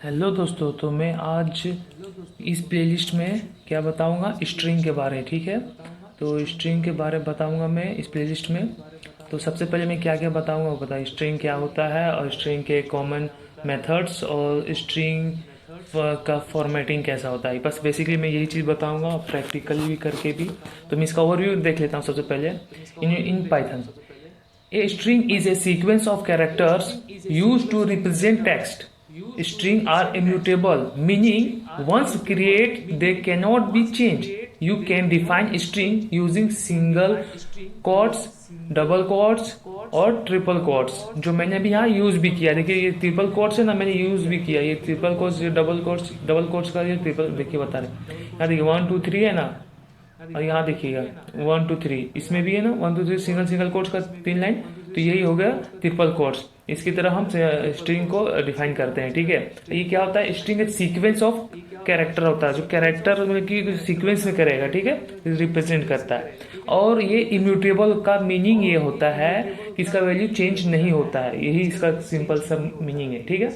Hello दोस्तों, तो मैं आज इस प्लेलिस्ट में क्या बताऊंगा, स्ट्रिंग के बारे। ठीक है, तो स्ट्रिंग के बारे में बताऊंगा मैं इस प्लेलिस्ट में। तो सबसे पहले मैं क्या क्या बताऊंगा वो बताइए, स्ट्रिंग क्या होता है और स्ट्रिंग के कॉमन मेथड्स और स्ट्रिंग का फॉर्मेटिंग कैसा होता है। बस बेसिकली मैं यही चीज़ बताऊंगा, प्रैक्टिकल भी करके भी। तो मैं इसका ओवरव्यू देख लेता हूँ सबसे पहले। In Python, a string is a sequence of characters used to represent text. Strings are immutable, meaning once created, they cannot be changed. You can define string using single quotes, double quotes और triple quotes, जो मैंने अभी यहाँ use भी किया। देखिए ये triple quotes है ना, मैंने यूज़ भी किया। ये ट्रिपल कोट्स, ये डबल कोट्स का ये ट्रिपल, देखिए बता रहे यहाँ देखिए 1 2 3 है ना। और यहाँ देखिएगा 1 2 3, इसमें भी है ना 1 2 3 सिंगल सिंगल कोट्स का 3 लाइन। तो यही हो गया ट्रिपल कोट्स। इसकी तरह हम स्ट्रिंग को डिफाइन करते हैं। ठीक है, ये क्या होता है, स्ट्रिंग एक सीक्वेंस ऑफ कैरेक्टर होता है, जो कैरेक्टर मतलब कि सीक्वेंस में करेगा। ठीक है, रिप्रेजेंट करता है। और ये इम्यूटेबल का मीनिंग ये होता है कि इसका वैल्यू चेंज नहीं होता है, यही इसका सिंपल सा मीनिंग है। ठीक है,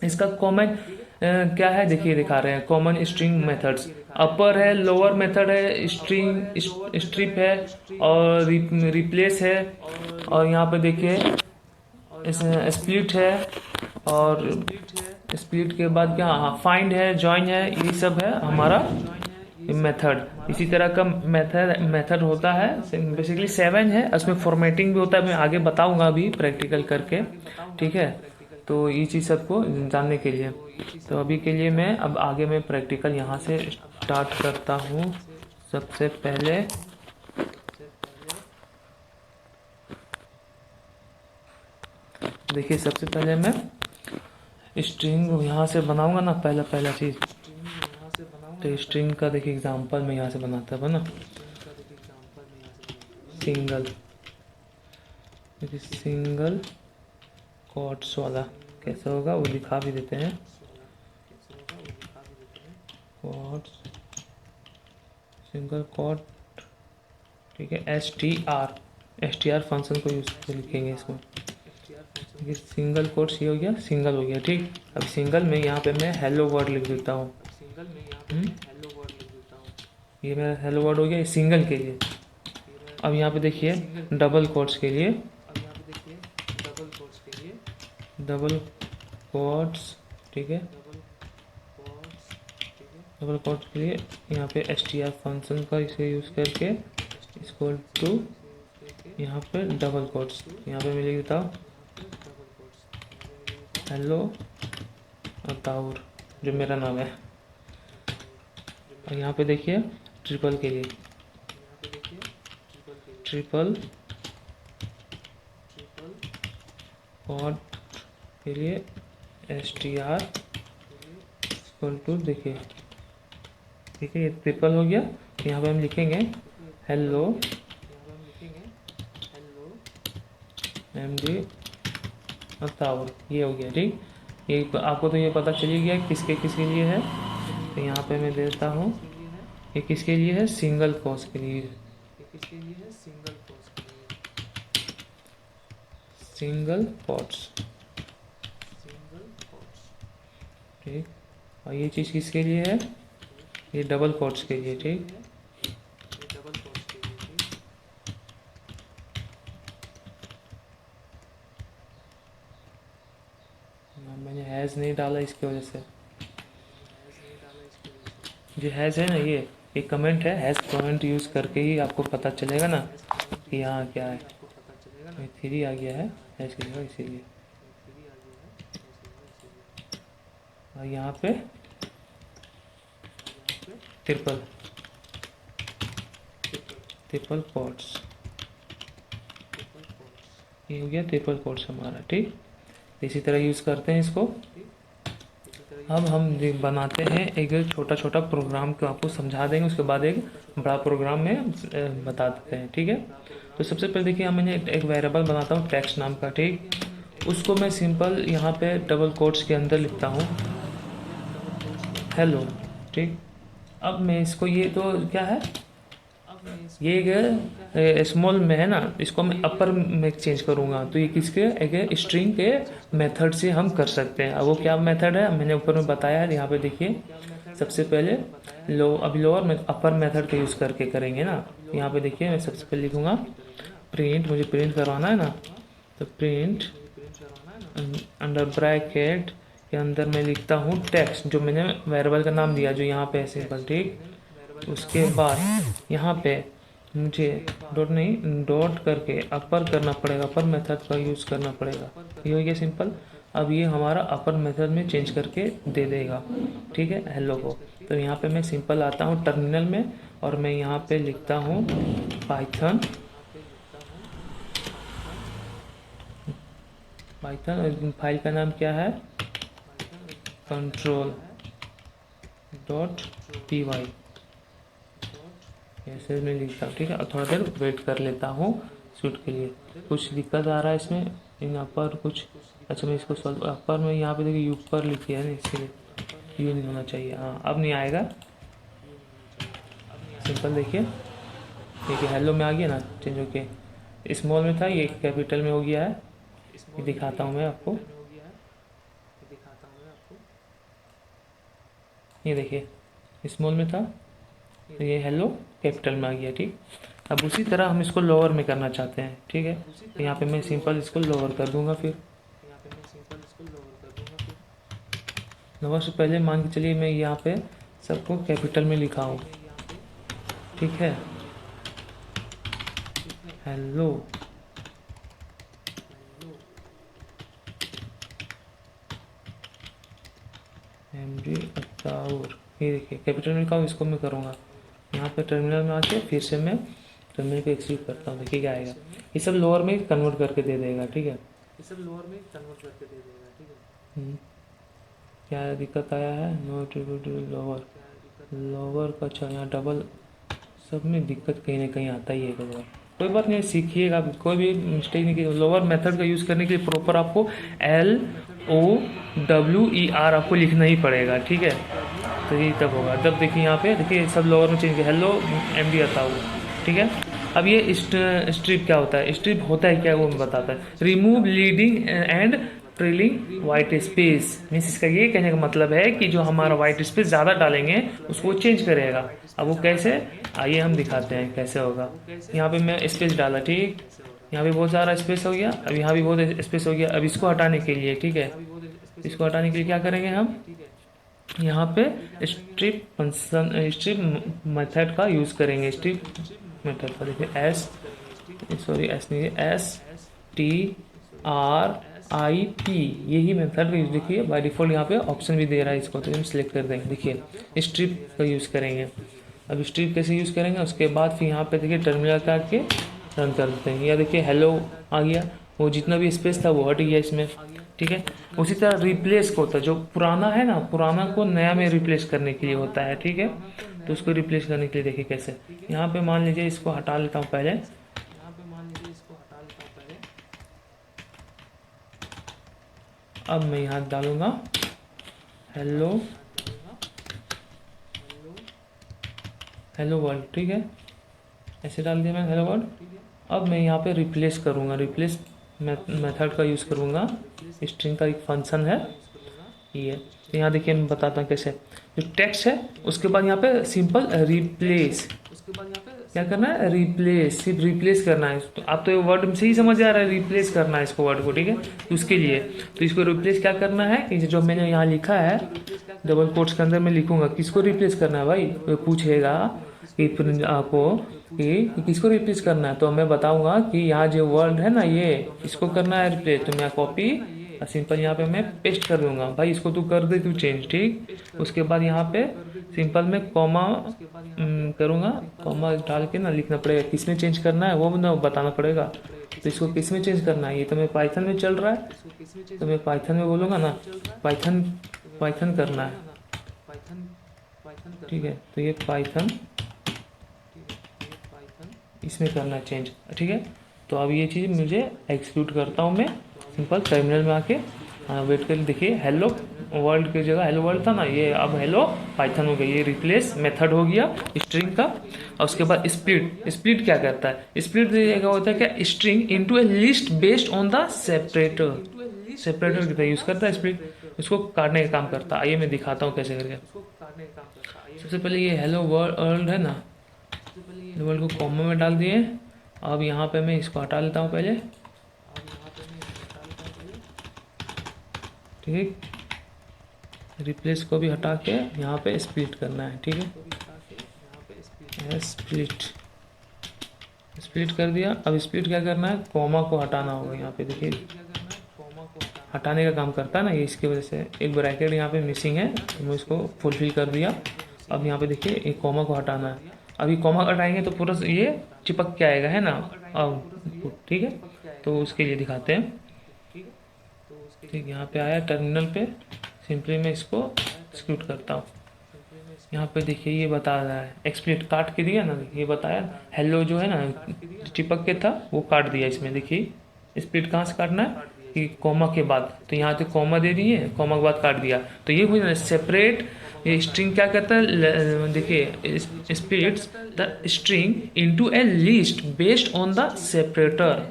इसका कॉमन क्या है देखिए, दिखा रहे हैं कॉमन स्ट्रिंग मेथड्स। अपर है, लोअर मेथड है, स्ट्रिंग स्ट्रिप है और रिप्लेस है। और यहाँ पे देखिए स्प्लिट है, और स्प्लिट के बाद क्या, हाँ फाइंड है, जॉइन है, यही सब है हमारा मेथड। इसी तरह का मेथड होता है, बेसिकली 7 है। उसमें फॉर्मेटिंग भी होता है, मैं आगे बताऊंगा अभी प्रैक्टिकल करके। ठीक है, तो ये चीज़ सबको जानने के लिए। तो अभी के लिए मैं अब आगे मैं प्रैक्टिकल यहाँ से स्टार्ट करता हूँ। सबसे पहले देखिए, सबसे पहले मैं स्ट्रिंग यहाँ से बनाऊंगा ना, पहला चीज़। तो स्ट्रिंग का देखिए एग्जांपल मैं यहाँ से बनाता है ना, सिंगल, देखिए सिंगल कोट्स वाला कैसे होगा वो दिखा भी देते हैं। कोट्स, सिंगल कोट, ठीक है, एस टी आर फंक्शन को यूज लिखेंगे इसमें। ये सिंगल कोट्स ये हो गया, सिंगल हो गया। ठीक, अब सिंगल में यहाँ पे मैं हेलो वर्ड लिख देता हूँ। ये मेरा हेलो वर्ड हो गया, ये सिंगल के लिए। अब यहाँ पे देखिए डबल कोट्स के लिए, डबल कोट्स, ठीक है, डबल कोट्स के लिए यहाँ पे एस टी आर फंक्शन का इसे यूज़ करके इसको टू यहाँ पे डबल कोट्स, यहाँ पे मैं लिख देता हूँ हेलो अताउर, जो मेरा नाम है। और यहाँ पे देखिए ट्रिपल के लिए, ट्रिपल कोड के लिए S T R equal to, देखिए ठीक है, ये ट्रिपल हो गया। यहाँ पे हम लिखेंगे हेलो एम डी अताउर, ये हो गया। ठीक, ये आपको तो ये पता चली गया किसके किसके लिए है। तो यहाँ पे मैं देता हूँ ये किसके लिए है, सिंगल कोस के लिए, सिंगल कोट्स। ठीक, और ये चीज़ किसके लिए है, ये डबल कोट्स के लिए। ठीक, मैंने हैज़ नहीं डाला इसकी वजह से। जो हैज़ है ना, ये कमेंट है, हैज़ कमेंट यूज़ करके ही आपको पता चलेगा ना कि यहाँ क्या है। ये 3 आ गया है हैज़ की जगह, इसीलिए। और यहाँ पे ट्रिपल ट्रिपल कोट्स, ये हो गया ट्रिपल कोट्स हमारा। ठीक, इसी तरह यूज़ करते हैं इसको। अब हम बनाते हैं एक छोटा छोटा प्रोग्राम को आपको समझा देंगे, उसके बाद एक बड़ा प्रोग्राम में बता देते हैं। ठीक है, तो सबसे पहले देखिए मैंने एक वेरिएबल बनाता हूँ टेक्स्ट नाम का। ठीक, उसको मैं सिंपल यहाँ पे डबल कोट्स के अंदर लिखता हूँ हेलो। ठीक, अब मैं इसको, ये तो क्या है, ये एक स्मॉल में है ना, इसको मैं अपर में चेंज करूँगा, तो ये किसके एक स्ट्रिंग के मेथड से हम कर सकते हैं। अब वो क्या मेथड है मैंने ऊपर में बताया है, यहाँ पे देखिए। सबसे पहले अभी लोअर में अपर मेथड का यूज़ करके करेंगे ना। यहाँ पे देखिए मैं सबसे पहले लिखूँगा प्रिंट, मुझे प्रिंट करवाना है ना, तो प्रिंट अंडर ब्रैकेट के अंदर मैं लिखता हूँ टेक्स्ट, जो मैंने वेरिएबल का नाम दिया जो यहाँ पे है सिंपल, ठीक। उसके बाद यहाँ पे मुझे डॉट नहीं डॉट करके अपर करना पड़ेगा, अपर मेथड का यूज़ करना पड़ेगा। ये हो गया सिंपल। अब ये हमारा अपर मेथड में चेंज करके दे देगा, ठीक है, हेलो को। तो यहाँ पे मैं सिंपल आता हूँ टर्मिनल में और मैं यहाँ पे लिखता हूँ पाइथन फाइल का नाम क्या है, कंट्रोल डॉट पी वाई, ऐसे मैं लिखता हूँ, ठीक है। और थोड़ा देर वेट कर लेता हूँ शूट के लिए। कुछ दिक्कत आ रहा है इसमें, यहाँ पर कुछ, अच्छा मैं इसको सॉल्व अपर में यहाँ पे देखिए यू पर लिखी है ना, इसलिए यू नहीं होना चाहिए। हाँ अब नहीं आएगा, सिंपल देखिए, ठीक है, हेलो में आ गया ना चेंज होके। स्मॉल में था ये कैपिटल में हो गया है, ये दिखाता हूँ मैं आपको, ये देखिए स्मॉल में था, तो ये हेलो कैपिटल में आ गया, ठीक। अब उसी तरह हम इसको लोअर में करना चाहते हैं, ठीक है। तो यहाँ पे मैं सिंपल इसको लोअर कर दूंगा। फिर लोअर से पहले मान के चलिए मैं यहाँ पे सबको कैपिटल में लिखा हूँ, ठीक है, हेलो। एमडी अत्ताउर, ये देखिए कैपिटल में लिखा हूँ, इसको मैं करूँगा यहाँ पे टर्मिनल में आके फिर से मैं टर्मिनल को एक्सिक्यूट करता हूँ, देखिए क्या आएगा। ये सब लोअर में कन्वर्ट करके दे देगा, ठीक है, क्या दिक्कत आया है, नोट लोअर, लोअर का, अच्छा यहाँ डबल, सब में दिक्कत कहीं ना कहीं आता ही है लोअर। कोई बात नहीं, सीखिएगा, कोई भी मिस्टेक नहीं की। लोअर मेथड का यूज़ करने के लिए प्रॉपर आपको LOWER आपको लिखना ही पड़ेगा, ठीक है। तो ये तब होगा, तब देखिए यहाँ पे देखिए सब लोअर में चेंज किया, हेलो MD आता हुआ, ठीक है। अब ये स्ट्रिप क्या होता है, स्ट्रिप होता है क्या वो मैं बताता है, remove leading and trailing white space, means इसका ये कहने का मतलब है कि जो हमारा वाइट स्पेस ज़्यादा डालेंगे उसको चेंज करेगा। अब वो कैसे, आइए हम दिखाते हैं कैसे होगा। यहाँ पे मैं स्पेस डाला, ठीक, यहाँ पे बहुत सारा स्पेस हो गया, अब यहाँ भी बहुत स्पेस हो गया। अब इसको हटाने के लिए, ठीक है, इसको हटाने के लिए क्या करेंगे हम, यहाँ पे स्ट्रिप फंक्शन, स्ट्रिप मेथड का यूज़ करेंगे, स्ट्रिप मेथड का देखिए एस नहीं, STRIP, यही मेथड का यूज़, देखिए बाय डिफ़ॉल्ट यहाँ पे ऑप्शन भी दे रहा है इसको, तो हम सिलेक्ट कर देंगे, देखिए स्ट्रिप का यूज़ करेंगे। अब स्ट्रिप कैसे यूज़ करेंगे, उसके बाद फिर यहाँ पे देखिए टर्मिनल का के रन कर देते हैं, या देखिए हेलो आ गया, वो जितना भी स्पेस था वो हट गया इसमें, ठीक है। उसी तरह रिप्लेस को होता है, जो पुराना है ना, पुराना को नया में रिप्लेस करने के लिए होता है, ठीक है। तो उसको रिप्लेस करने के लिए देखिए कैसे, यहाँ पे मान लीजिए इसको हटा लेता हूँ पहले, अब मैं यहाँ डालूंगा हेलो वर्ल्ड, ठीक है, ऐसे डाल दिया मैं हेलो वर्ल्ड। अब मैं यहाँ पे रिप्लेस करूँगा, रिप्लेस मेथड का यूज़ करूँगा, स्ट्रिंग का एक फंक्शन है ये। तो यहाँ देखिए मैं बताता हूँ कैसे, जो टेक्स्ट है उसके बाद यहाँ पे सिंपल रिप्लेस, क्या करना है, रिप्लेस, सिर्फ रिप्लेस करना है। तो आप तो ये वर्ड से ही समझ आ रहा है, रिप्लेस करना है इसको वर्ड को, ठीक है। तो उसके लिए तो इसको रिप्लेस क्या करना है कि जो मैंने यहाँ लिखा है डबल कोट्स के अंदर मैं लिखूंगा, किसको रिप्लेस करना है भाई, तो पूछेगा कि आपको कि किसको रिप्लेस करना है, तो मैं बताऊंगा कि यहाँ जो वर्ड है ना ये इसको करना है रिप्लेस, तो मैं कॉपी सिंपल यहाँ पे मैं पेस्ट कर दूंगा, भाई इसको तू कर दे तू चेंज, ठीक। उसके बाद यहाँ पे सिंपल में कॉमा करूँगा, कॉमा डाल के ना लिखना पड़ेगा, किस में चेंज करना है वो ना बताना पड़ेगा। तो इसको किस में चेंज करना है, ये तो मैं पाइथन में चल रहा है, तो मैं पाइथन में बोलूँगा ना, पाइथन करना है, ठीक है। तो ये पाइथन इसमें करना है चेंज, ठीक है। तो अब ये चीज़ मुझे एक्सिक्यूट करता हूँ मैं सिंपल टर्मिनल में आके, हाँ वेट कर देखिए हेलो वर्ल्ड की जगह हेलो वर्ल्ड था ना, ये अब हेलो पाइथन हो गया, ये रिप्लेस मेथड हो गया स्ट्रिंग का। और उसके बाद स्प्लिट, स्प्लिट क्या करता है, स्प्लिट क्या होता है, क्या string into A list based on the separator, separator की तरह यूज करता है स्प्लिट, उसको काटने का काम करता है। आइए मैं दिखाता हूँ कैसे करके। सबसे पहले ये हेलो वर्ल्ड है ना, वर्ल्ड को कॉमा में डाल दिए। अब यहाँ पे मैं इसको हटा लेता हूँ पहले, ठीक है। रिप्लेस को भी हटा के यहाँ पे स्प्लिट करना है, ठीक है। स्प्लिट, स्प्लिट कर दिया। अब स्प्लिट क्या करना है, कॉमा को हटाना होगा। यहाँ पे देखिए हटाने का काम करता है ना ये, इसकी वजह से एक ब्रैकेट यहाँ पे मिसिंग है, तो मैं इसको फुलफिल कर दिया। अब यहाँ पे देखिए एक कॉमा को हटाना है। अभी कॉमा हटाएंगे तो पूरा ये चिपक के आएगा, है ना, अब ठीक है। तो उसके लिए दिखाते हैं, ठीक। यहाँ पे आया टर्मिनल पे, सिंपली मैं इसको एक्सिक्यूट करता हूँ। यहाँ पे देखिए ये बता रहा है एक्सप्लिट काट के दिया ना, ये बताया हेलो जो है ना चिपक के था वो काट दिया इसमें। देखिए स्प्लिट कहाँ से काटना है कि कॉमा के बाद, तो यहाँ पे कॉमा दे दिए, कॉमा के बाद काट दिया, तो ये हो जाए सेपरेट। ये स्ट्रिंग क्या करता है, देखिए splits the string into A list based on the separator.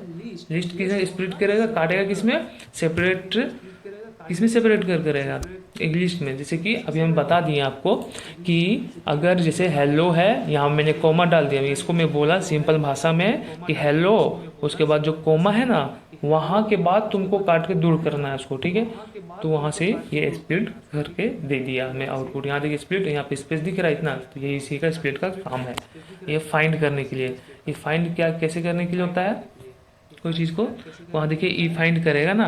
List किसमें स्प्लिट करेगा, काटेगा किसमें, सेपरेट, किसमें सेपरेट कर करेगा, एक लिस्ट में। जैसे कि अभी हम बता दिए आपको कि अगर जैसे हेलो है, यहाँ मैंने कोमा डाल दिया, इसको मैं बोला सिंपल भाषा में कि हेलो, उसके बाद जो कोमा है ना वहाँ के बाद तुमको काट के दूर करना है उसको, ठीक है। तो वहाँ से ये स्प्लिट करके दे दिया हमें आउटपुट। यहाँ देखिए स्प्लिट, यहाँ पे स्पेस दिख रहा है इतना, तो ये इसी का स्प्लिट का काम है, ये फाइंड करने के लिए। ये फाइंड क्या कैसे करने के लिए होता है, कोई चीज़ को वहाँ देखिए ई फाइंड करेगा ना,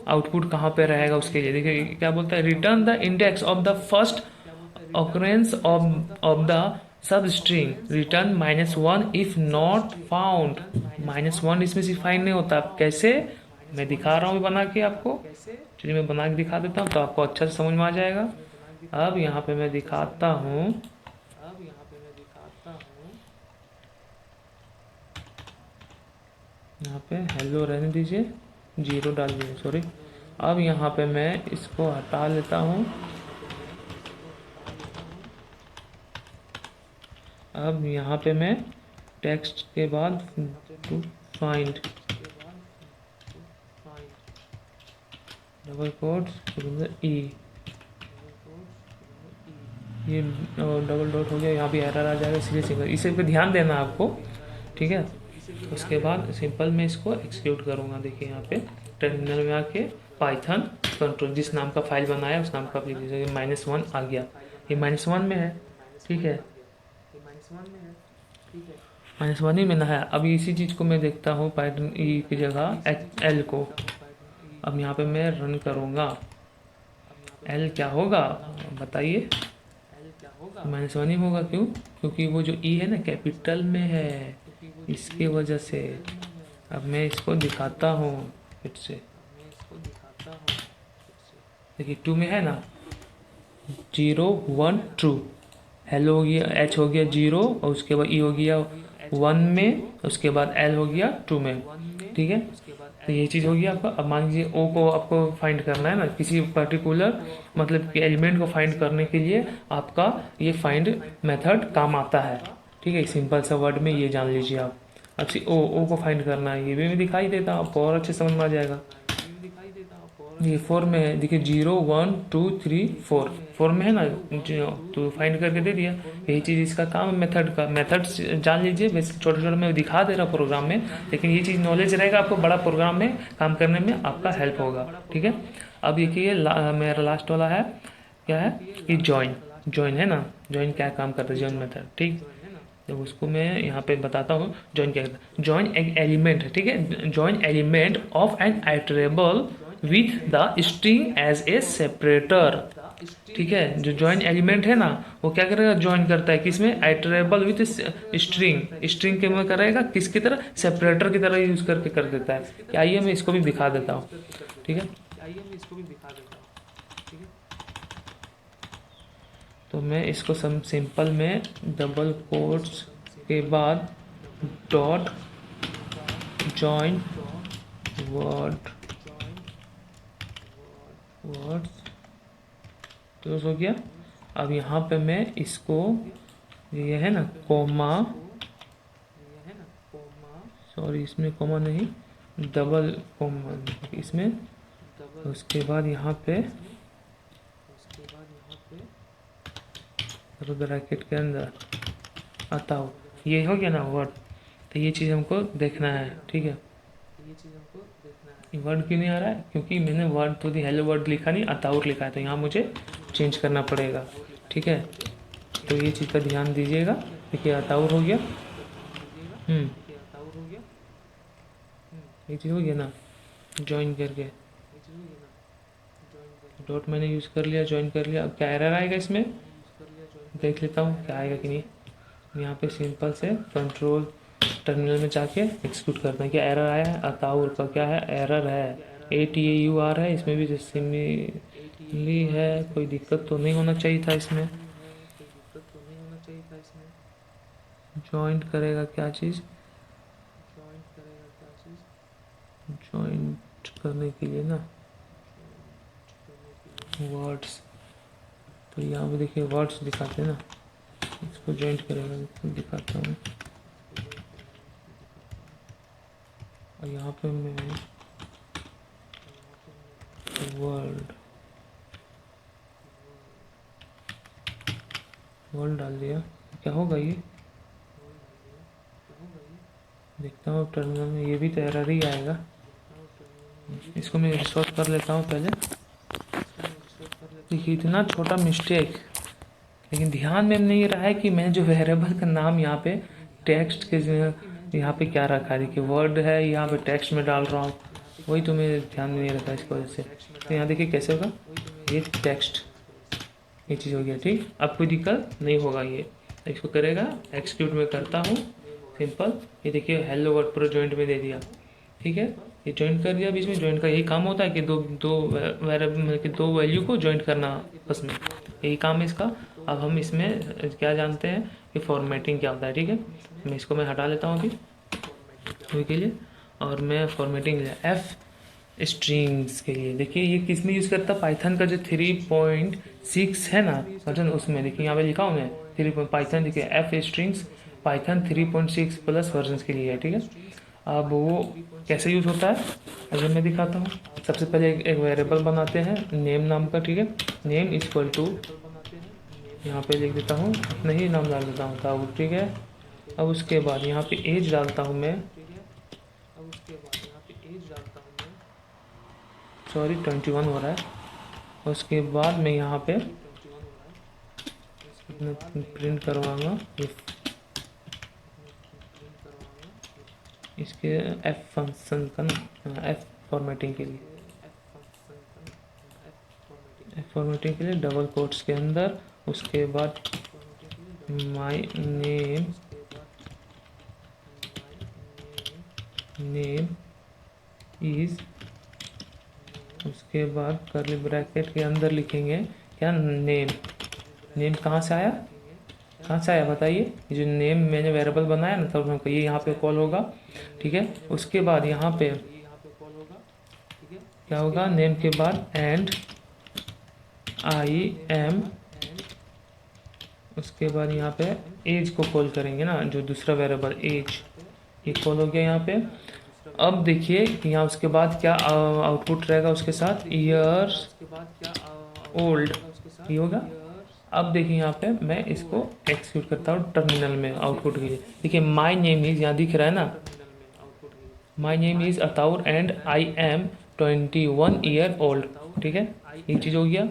आउटपुट कहाँ पे रहेगा उसके लिए देखिए क्या बोलता है, return the index of the first occurrence of the sub string, return -1 if not found. -1 इसमें से फाइंड नहीं होता। कैसे, मैं दिखा रहा हूँ बना के आपको, चलिए मैं बना के दिखा देता हूँ तो आपको अच्छा से समझ में आ जाएगा। अब यहाँ पे मैं दिखाता हूँ, यहाँ पे हेलो रहने दीजिए, 0 डाल दीजिए, सॉरी। अब यहाँ पे मैं इसको हटा लेता हूँ। अब यहाँ पे मैं टेक्स्ट के बाद टू फाइंड डबल कोट्स ई, ये डबल डॉट हो गया, यहाँ भी एरर आ जाएगा सीधे सिंगल, इसे पे ध्यान देना आपको, ठीक है। उसके बाद सिंपल मैं इसको एक्सिक्यूट करूँगा। देखिए यहाँ पे टर्मिनल में आके पाइथन कंट्रोल, जिस नाम का फाइल बनाया उस नाम का आप लिख दीजिए। -1 आ गया, ये -1 में है, ठीक है, -1 ही में ना है। अब इसी चीज़ को मैं देखता हूँ पाइथन ई की जगह एल को। अब यहाँ पे मैं रन करूँगा, एल क्या होगा बताइए, -1 ही होगा। क्यों, क्योंकि वो जो ई है ना कैपिटल में है, इसकी वजह से। अब मैं इसको दिखाता हूँ फिर से, देखिए 2 में है ना, 0 1 ट्रू, हेलो हो गया, एच हो गया 0, और उसके बाद ई हो गया 1 में, उसके बाद एल हो गया 2 में, ठीक है। तो ये चीज़ हो गई आपका। अब मान लीजिए ओ को आपको फाइंड करना है ना, किसी पर्टिकुलर मतलब कि एलिमेंट को फाइंड करने के लिए आपका ये फाइंड मेथड काम आता है, ठीक है। सिंपल सा वर्ड में ये जान लीजिए आप। अब सी ओ को फाइंड करना है, ये भी दिखाई देता है आपको और अच्छे समझ में आ जाएगा। ये 4 में है, देखिए 0 1 2 3 4 में है ना, तो फाइंड करके दे दिया। यही चीज़ इसका काम है मेथड का। मेथड जान लीजिए, वैसे छोटे छोटे मैं दिखा दे रहा प्रोग्राम में, लेकिन ये चीज़ नॉलेज रहेगा आपको, बड़ा प्रोग्राम में काम करने में आपका हेल्प होगा, ठीक है। अब देखिए मेरा लास्ट वाला है, क्या है कि ज्वाइन है ना, ज्वाइन क्या काम करता है, ज्वाइन मेथड, ठीक। तो उसको मैं यहाँ पे बताता हूँ ज्वाइन क्या करता है। ज्वाइन एक एलिमेंट है, ठीक है, join element of an iterable with the string as a separator, ठीक है। जो ज्वाइन एलिमेंट है ना वो क्या करेगा, ज्वाइन करता है किसमें, आइटरेबल विथ स्ट्रिंग, स्ट्रिंग के में करेगा किसकी तरह, सेपरेटर की तरह यूज करके कर देता है। आइए मैं इसको भी दिखा देता हूँ, ठीक है। तो मैं इसको सिंपल में डबल कोट्स के बाद डॉट जॉइन वर्ड्स क्लोज हो गया। अब यहाँ पे मैं इसको, ये है ना कोमा, सॉरी इसमें कोमा नहीं, डबल कोमा इसमें। उसके बाद यहाँ पे ब्रैकेट के अंदर आता हो, ये हो गया ना वर्ड। तो ये चीज़ हमको देखना है, ठीक है। वर्ड क्यों नहीं आ रहा है? क्योंकि मैंने वर्ड तो दी हेलो वर्ड लिखा नहीं, अताउर लिखा है, तो यहाँ मुझे चेंज करना पड़ेगा, ठीक है। तो ये चीज़ का ध्यान दीजिएगा। देखिए अताउर हो गया, ये चीज़ हो गया ना ज्वाइन करके, डॉट मैंने यूज़ कर लिया, ज्वाइन कर लिया। अब क्या एरर आएगा इसमें देख लेता हूँ क्या आएगा कि नहीं। यहाँ पे सिंपल से कंट्रोल टर्मिनल में जाके एक्सिक्यूट करना है। क्या एरर आया है? अताउर का क्या है एरर है, ATAUR है, इसमें भी सिमिली है। कोई दिक्कत तो नहीं होना चाहिए था इसमें। ज्वाइंट करेगा क्या चीज़, ज्वाइंट करने के लिए ना वर्ड्स, तो यहाँ पे देखिए वर्ड्स दिखाते हैं ना, इसको ज्वाइंट करेगा दिखाता हूँ। और यहाँ पे मैं वर्ड डाल दिया, क्या होगा ये देखता हूँ टर्मिनल में। ये भी तो एरर ही आएगा। इसको मैं रिसॉर्ट कर लेता हूँ पहले। देखिए इतना छोटा मिस्टेक, लेकिन ध्यान में नहीं रहा है कि मैंने जो वेरिएबल का नाम यहाँ पे टेक्स्ट के यहाँ पे क्या रखा है। देखिए वर्ड है, यहाँ पे टेक्स्ट में डाल रहा हूँ, वही तो मेरे ध्यान में नहीं रखा इसकी वजह से। तो यहाँ देखिए कैसे होगा, ये टेक्स्ट, ये चीज़ हो गया, ठीक। अब कोई दिक्कत नहीं होगा। ये इसको करेगा एक्सिक्यूट में करता हूँ सिंपल। ये देखिए हेलो वर्ड पूरा जॉइंट में दे दिया, ठीक है। ये जॉइंट कर दिया, बीच में जॉइंट का यही काम होता है कि दो वेरिएबल कि दो वैल्यू को जॉइंट करना बस में, यही काम है इसका। अब हम इसमें क्या जानते हैं कि फॉर्मेटिंग क्या होता है, ठीक है। इसको मैं हटा लेता हूँ अभी के लिए, और मैं फॉर्मेटिंग एफ स्ट्रिंग्स के लिए। देखिए ये किस में यूज़ करता है, पाइथन का जो 3.6 है ना वर्जन, उसमें देखिए यहाँ पे लिखा हूँ मैं 3 पाइथन, देखिए F strings Python 3.6 plus version के लिए है, ठीक है। अब वो कैसे यूज़ होता है अगर मैं दिखाता हूँ। सबसे पहले एक वेरिएबल बनाते हैं नेम नाम का, ठीक है। नेम इक्वल टू, यहाँ पे लिख देता हूँ अपना ही नाम डाल देता हूँ ताऊ, ठीक है। अब उसके बाद यहाँ पे एज डालता हूँ मैं, सॉरी 21 हो रहा है। उसके बाद मैं यहाँ पे प्रिंट करवाऊँगा इसके एफ फंक्शन का ना, एफ फॉर्मेटिंग के लिए, एफ फॉर्मेटिंग के लिए डबल कोट्स के अंदर। उसके बाद माय नेम इज, उसके बाद कर्ली ब्रैकेट के अंदर लिखेंगे क्या, नेम कहाँ से आया, बताइए। ये जो नेम मैंने वेरिएबल बनाया ना, तब हमको ये यहाँ पे कॉल होगा, ठीक है। उसके बाद यहाँ पे क्या होगा, नेम के बाद एंड आई एम, उसके बाद यहाँ पे एज को कॉल करेंगे ना, जो दूसरा वेरिएबल एज, ये कॉल हो गया यहाँ पे। अब देखिए यहाँ उसके बाद क्या आउटपुट रहेगा उसके साथ, ईयर्स ओल्ड, ये होगा। अब देखिए यहाँ पे मैं इसको एक्सिक्यूट करता हूँ टर्मिनल में आउटपुट के लिए। देखिए माय नेम इज, यहाँ दिख रहा है ना, my name is Ataur and I am 21 year old, ठीक है। ये चीज़ हो गया।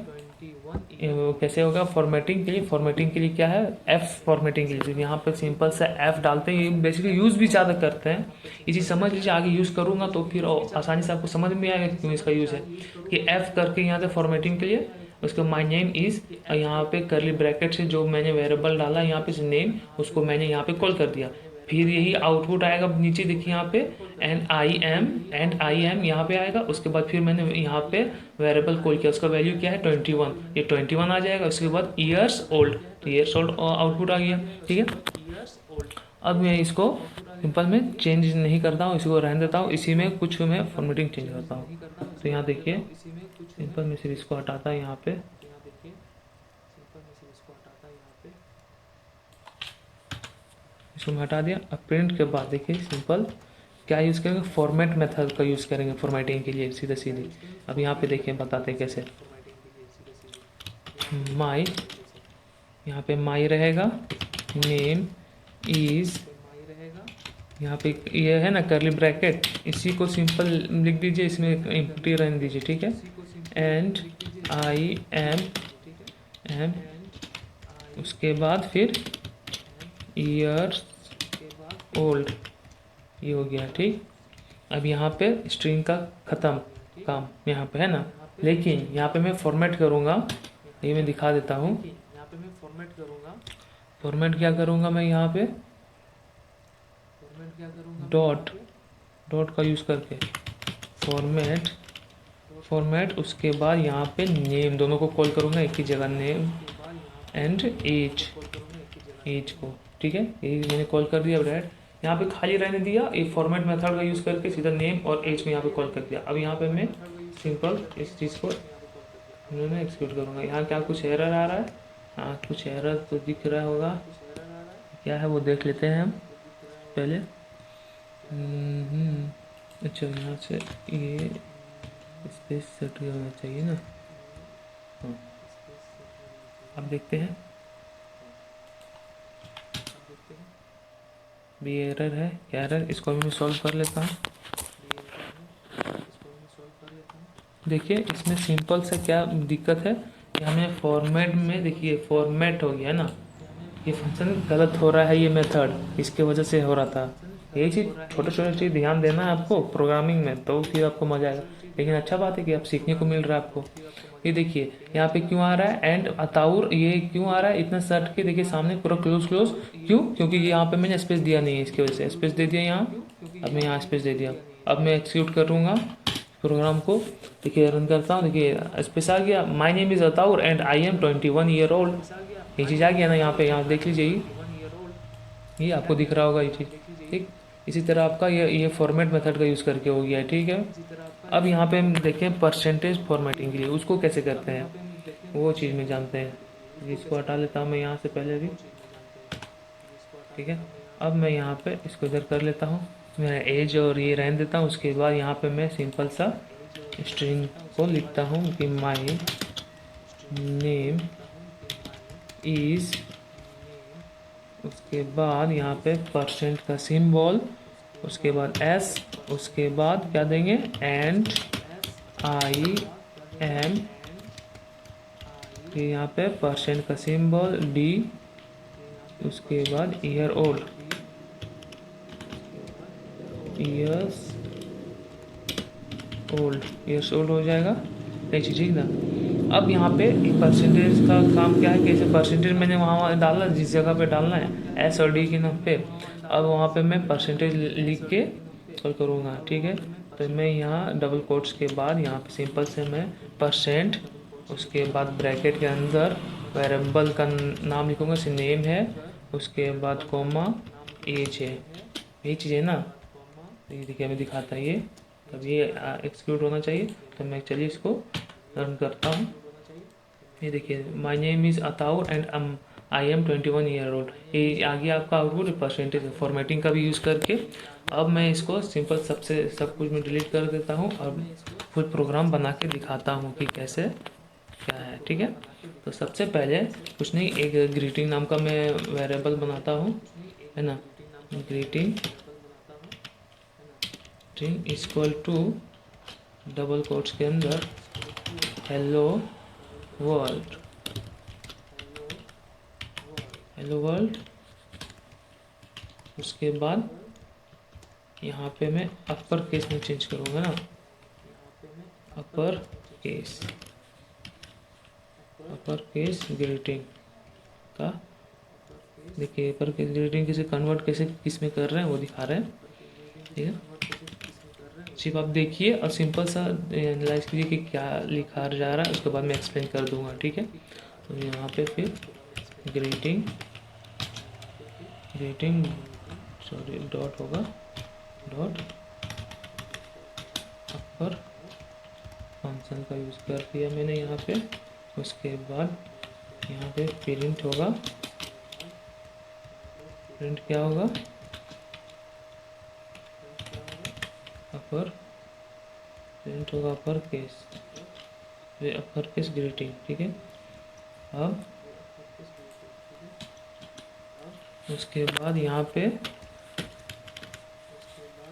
कैसे होगा फॉर्मेटिंग के लिए, फॉर्मेटिंग के लिए क्या है, एफ फॉर्मेटिंग के लिए यहाँ पे सिंपल से एफ डालते हैं। ये बेसिकली यूज़ भी ज़्यादा करते हैं, ये चीज़ समझ लीजिए। आगे यूज़ करूँगा तो फिर आसानी से आपको समझ में आएगा क्यों इसका यूज़ है। कि एफ करके यहाँ से फॉर्मेटिंग के लिए, उसके माय नेम इज़, यहाँ पे करली ब्रैकेट से जो मैंने वेरिएबल डाला यहाँ पे नेम, उसको मैंने यहाँ पे कॉल कर दिया। फिर यही आउटपुट आएगा नीचे देखिए यहाँ पे एंड आई एम यहाँ पे आएगा। उसके बाद फिर मैंने यहाँ पे वेरिएबल कॉल किया, उसका वैल्यू क्या है 21, ये 21 आ जाएगा। उसके बाद ईयर्स ओल्ड, तो ईयर्स ओल्ड आउटपुट आ गया, ठीक है। अब मैं इसको सिंपल में चेंज नहीं करता हूँ, इसको रहने देता हूँ, इसी में कुछ मैं फॉर्मेटिंग चेंज करता हूँ। तो यहाँ देखिए सिंपल में सिर्फ इसको हटाता है यहाँ पे, इसको मैं हटा दिया। अब प्रिंट के बाद देखिए सिंपल क्या यूज़ करेंगे, फॉर्मेट मेथड का यूज़ करेंगे फॉर्मेटिंग के लिए सीधे सीधे। अब यहाँ पे देखिए बताते हैं कैसे। माई, यहाँ पे माई रहेगा, नेम इज, यहाँ पे ये है ना करली ब्रैकेट, इसी को सिंपल लिख दीजिए, इसमें एम्प्टी रहने दीजिए, ठीक है। एंड आई एम उसके बाद फिर ईयर्स ओल्ड, ये हो गया, ठीक। अब यहाँ पे स्ट्रिंग का ख़त्म काम यहाँ पे है ना, लेकिन यहाँ पे मैं फॉर्मेट करूँगा, ये मैं दिखा देता हूँ। फॉर्मेट क्या करूँगा मैं यहाँ पे, डॉट का यूज़ करके फॉर्मेट उसके बाद यहाँ पे नेम, दोनों को कॉल करूँगा एक ही जगह, नेम एंड एज को, ठीक है। ये मैंने कॉल कर दिया ब्रैड, यहाँ पे खाली रहने दिया, एक फॉर्मेट मेथड का यूज़ करके सीधा नेम और एज में यहाँ पे कॉल कर दिया। अब यहाँ पे मैं सिंपल इस चीज़ को मैं एक्सिक्यूट करूँगा। यहाँ क्या कुछ एरर आ रहा है, हाँ कुछ एरर तो दिख रहा होगा, क्या है वो देख लेते हैं हम पहले। अच्छा यहाँ से ये स्पेस सेट होना चाहिए ना, हाँ। अब देखते हैं, भी एरर है, क्या एरर, इसको भी मैं सॉल्व कर लेता हूँ। देखिए इसमें सिंपल से क्या दिक्कत है कि हमें फॉर्मेट में, देखिए फॉर्मेट हो गया ना, ये फंक्शन गलत हो रहा है, ये मेथड इसके वजह से हो रहा था। यही चीज़ छोटे छोटे चीज़ ध्यान देना है आपको प्रोग्रामिंग में, तो फिर आपको मजा आएगा। लेकिन अच्छा बात है कि आप सीखने को मिल रहा है आपको। ये देखिए यहाँ पे क्यों आ रहा है एंड अताउर, ये क्यों आ रहा है इतना सट के, देखिए सामने पूरा क्लोज क्यों, क्योंकि यहाँ पे मैंने स्पेस दिया नहीं है, इसकी वजह से स्पेस दे दिया यहाँ। अब मैं यहाँ स्पेस दे दिया। अब मैं एक्सिक्यूट करूँगा प्रोग्राम को, देखिए रन करता हूँ, देखिए स्पेस आ गया, my name is Ataur and I am 21 year old, ये चीज़ आ गया ना यहाँ पे, यहाँ देख लीजिए ये आपको दिख रहा होगा ये चीज़, ठीक। इसी तरह आपका ये फॉर्मेट मेथड का यूज़ करके हो गया है, ठीक है। अब यहाँ पे हम देखें परसेंटेज फॉर्मेटिंग के लिए उसको कैसे करते हैं, वो चीज़ में जानते हैं। इसको हटा लेता हूँ मैं यहाँ से पहले भी, ठीक है। अब मैं यहाँ पे इसको इधर कर लेता हूँ, मैं एज और ये रहने देता हूँ। उसके बाद यहाँ पे मैं सिंपल सा स्ट्रिंग को लिखता हूँ कि माई नेम इज़, उसके बाद यहाँ पे परसेंट का सिंबल, उसके बाद एस, उसके बाद क्या देंगे एंड आई एम, फिर यहाँ पे परसेंट का सिंबल डी, उसके बाद ईयर ओल्ड, ईयर्स ओल्ड हो जाएगा, ऐसी ठीक ना। अब यहाँ पे परसेंटेज का काम क्या है, कैसे परसेंटेज मैंने वहाँ डाला जिस जगह पे डालना है एस और डी के नाम पे। अब वहाँ पे मैं परसेंटेज लिख के कॉल करूँगा, ठीक है। तो मैं यहाँ डबल कोट्स के बाद यहाँ पे सिंपल से मैं परसेंट, उसके बाद ब्रैकेट के अंदर वेरिएबल का नाम लिखूँगा, से नेम है, उसके बाद कोमा एज है, यही चीज़ है ना। ये देखिए हमें दिखाता है ये, तब ये एक्सिक्यूट होना चाहिए। तो मैं चलिए इसको रन करता हूँ। ये देखिए my name is Ataur and I am 21 year old, ये आ गया आपका आउटपुट परसेंटेज फॉर्मेटिंग का भी यूज़ करके। अब मैं इसको सिंपल सब कुछ मैं डिलीट कर देता हूँ और फुल प्रोग्राम बना के दिखाता हूँ कि कैसे क्या है, ठीक है। तो सबसे पहले कुछ नहीं, एक ग्रीटिंग नाम का मैं वेरिएबल बनाता हूँ, है ना। Greeting equal to double quotes के अंदर हेलो वर्ल्ड, उसके बाद यहाँ पे मैं अपर केस में चेंज करूँगा ना, अपर केस ग्रीटिंग का, देखिए अपर केस ग्रीटिंग किसे कन्वर्ट कैसे किस में कर रहे हैं वो दिखा रहे हैं, ठीक है। सिर्फ आप देखिए और सिंपल सा एनालाइज कीजिए कि क्या लिखा जा रहा है, उसके बाद मैं एक्सप्लेन कर दूंगा, ठीक है। तो यहाँ पे फिर ग्रीटिंग सॉरी डॉट होगा, डॉट अपर फंक्शन का यूज़ कर दिया मैंने यहाँ पे। उसके बाद यहाँ पे प्रिंट होगा, प्रिंट क्या होगा, अपर, प्रिंट होगा अपर केस, ये अपर केस ग्रीटिंग। ठीक है, अब उसके बाद यहाँ पे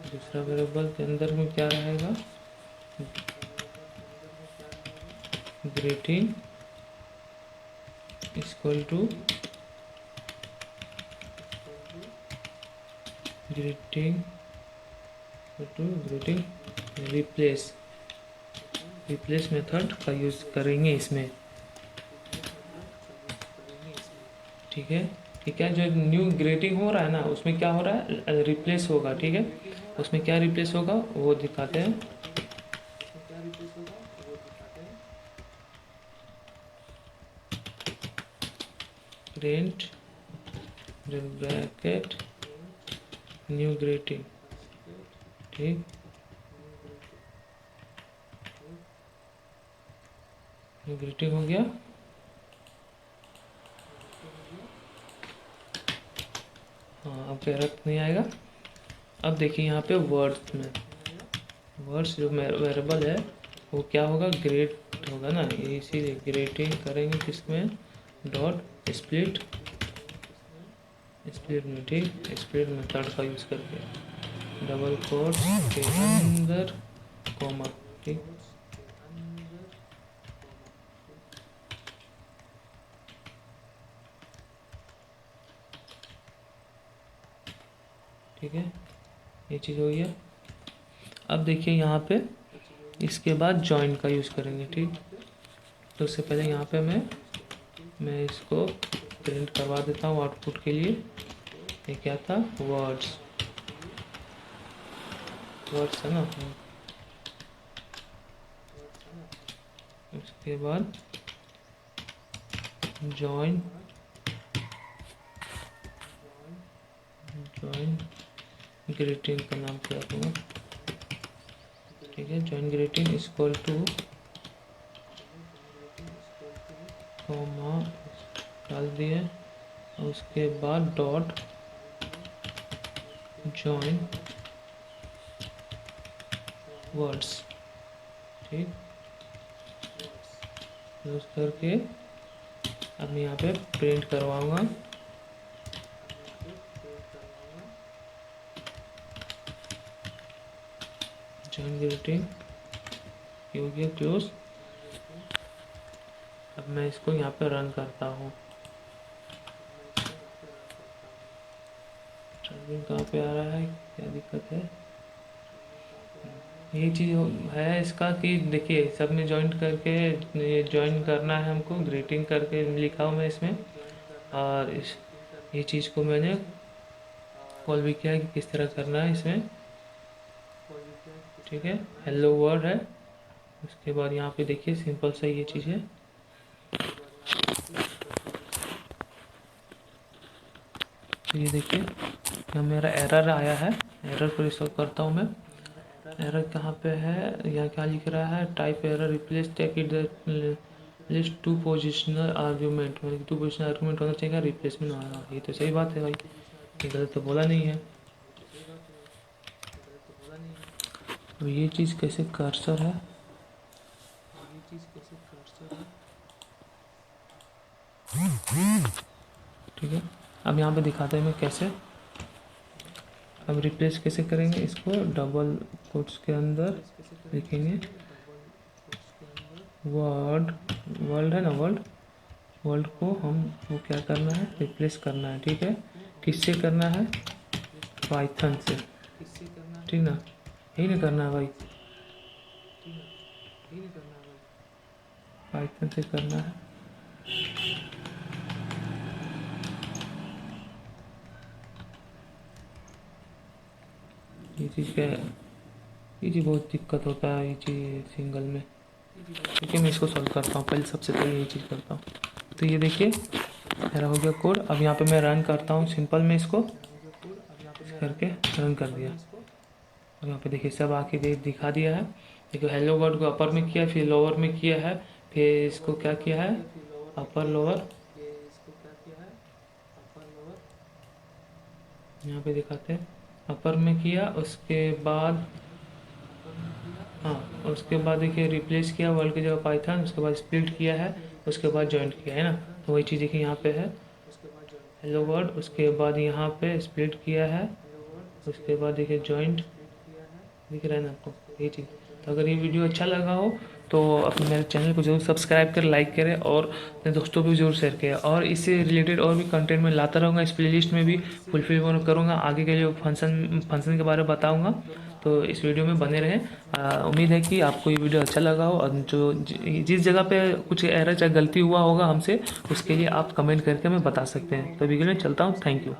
दूसरा वेरिएबल के अंदर में क्या रहेगा, greeting equal to greeting greeting replace, replace method का यूज़ करेंगे इसमें। ठीक है, ठीक है, जो न्यू ग्रेटिंग हो रहा है ना उसमें क्या हो रहा है, रिप्लेस होगा। ठीक है, उसमें क्या रिप्लेस होगा वो दिखाते हैं। Print bracket new grating. ठीक, न्यू ग्रेटिंग हो गया। हाँ, अब एरर नहीं आएगा। अब देखिए यहाँ पे वर्ड्स में, वर्ड्स जो वेरिएबल है वो क्या होगा, ग्रेट होगा ना, इसीलिए ग्रेटिंग करेंगे किसमें, डॉट स्प्लिट, स्प्लिट में। ठीक, स्प्लिट मेथड का यूज़ करके डबल कोट के अंदर कॉमा। ठीक, ठीक है, ये चीज़ हो गया। अब देखिए यहाँ पे इसके बाद जॉइन का यूज़ करेंगे। ठीक, तो उससे पहले यहाँ पे मैं इसको प्रिंट करवा देता हूँ आउटपुट के लिए। ये क्या था, वर्ड्स, वर्ड्स है ना। उसके बाद जॉइन, जॉइन ग्रीटिंग का नाम क्या दूँगा। ठीक है, join greeting equal two comma डाल दिए, उसके बाद डॉट जॉइन वर्ड्स। ठीक, यूज़ करके अब मैं यहाँ पे प्रिंट करवाऊँगा। जॉइन ग्रीटिंग हो गया क्लोज। अब मैं इसको यहाँ पे रन करता हूँ। रनिंग कहाँ पे आ रहा है, क्या दिक्कत है, ये चीज़ है इसका कि देखिए सब में ज्वाइन करके ज्वाइन करना है हमको, ग्रीटिंग करके लिखा हूँ मैं इसमें, और ये चीज़ को मैंने कॉल भी किया कि किस तरह करना है इसमें। ठीक है, हेलो वर्ड है। उसके बाद यहाँ पे देखिए सिंपल सा ये चीज़ है। तो ये देखिए यहाँ मेरा एरर आया है, एरर को रिसॉल्व करता हूँ मैं। एरर कहाँ पे है, यहाँ क्या लिख रहा है, type error replace takes at least two positional argument, मतलब टू पोजिशनल आर्ग्यूमेंट होना चाहिए, रिप्लेसमेंट होना। ये तो सही बात है भाई, ये गलत तो बोला नहीं है। अब ये चीज़ कैसे कर्सर है, ठीक है, अब यहाँ पे दिखाते हैं मैं कैसे। अब रिप्लेस कैसे करेंगे इसको, डबल कोट्स के अंदर लिखेंगे वर्ड, वर्ल्ड है ना, वर्ल्ड, वर्ल्ड को हम वो क्या करना है, रिप्लेस करना है। ठीक है, किससे करना है, पाइथन से। ठीक ना, यही ना करना है भाई, पाइथन से करना है। ये चीज़ क्या है, ये चीज़ बहुत दिक्कत होता है ये चीज़ सिंगल में। ठीक है, मैं इसको सॉल्व करता हूँ, पहले सबसे पहले ये चीज़ करता हूँ। तो ये देखिए मेरा हो गया कोड। अब यहाँ पे मैं रन करता हूँ सिंपल में, इसको करके रन कर दिया। और यहाँ पे देखिए सब आके दिखा दिया है। देखिए हेलो वर्ड को अपर में किया, फिर लोअर में किया है, फिर इसको क्या किया है, अपर लोअर यहाँ पे दिखाते हैं, अपर में किया, उसके बाद हाँ, उसके बाद देखिए रिप्लेस किया वर्ल्ड की जगह पाइथन, उसके बाद स्प्लिट किया है, उसके बाद जॉइंट किया है ना। तो वही चीज़ देखिए यहाँ पे है हेलो वर्ल्ड, उसके बाद यहाँ पे स्प्लिट किया है, उसके बाद देखिए जॉइंट दिख रहा है ना आपको, ये चीज़। तो अगर ये वीडियो अच्छा लगा हो तो अपने मेरे चैनल को जरूर सब्सक्राइब करें, लाइक करें और अपने दोस्तों को भी जरूर शेयर करें। और इससे रिलेटेड और भी कंटेंट मैं लाता रहूँगा, इस प्लेलिस्ट में भी फुलफिल करूँगा, आगे के जो फंक्शन के बारे में बताऊँगा। तो इस वीडियो में बने रहें। उम्मीद है कि आपको ये वीडियो अच्छा लगा हो, और जो जिस जगह पे कुछ एरर चाहे गलती हुआ होगा हमसे, उसके लिए आप कमेंट करके हमें बता सकते हैं। तो अभी के लिए चलता हूँ, थैंक यू।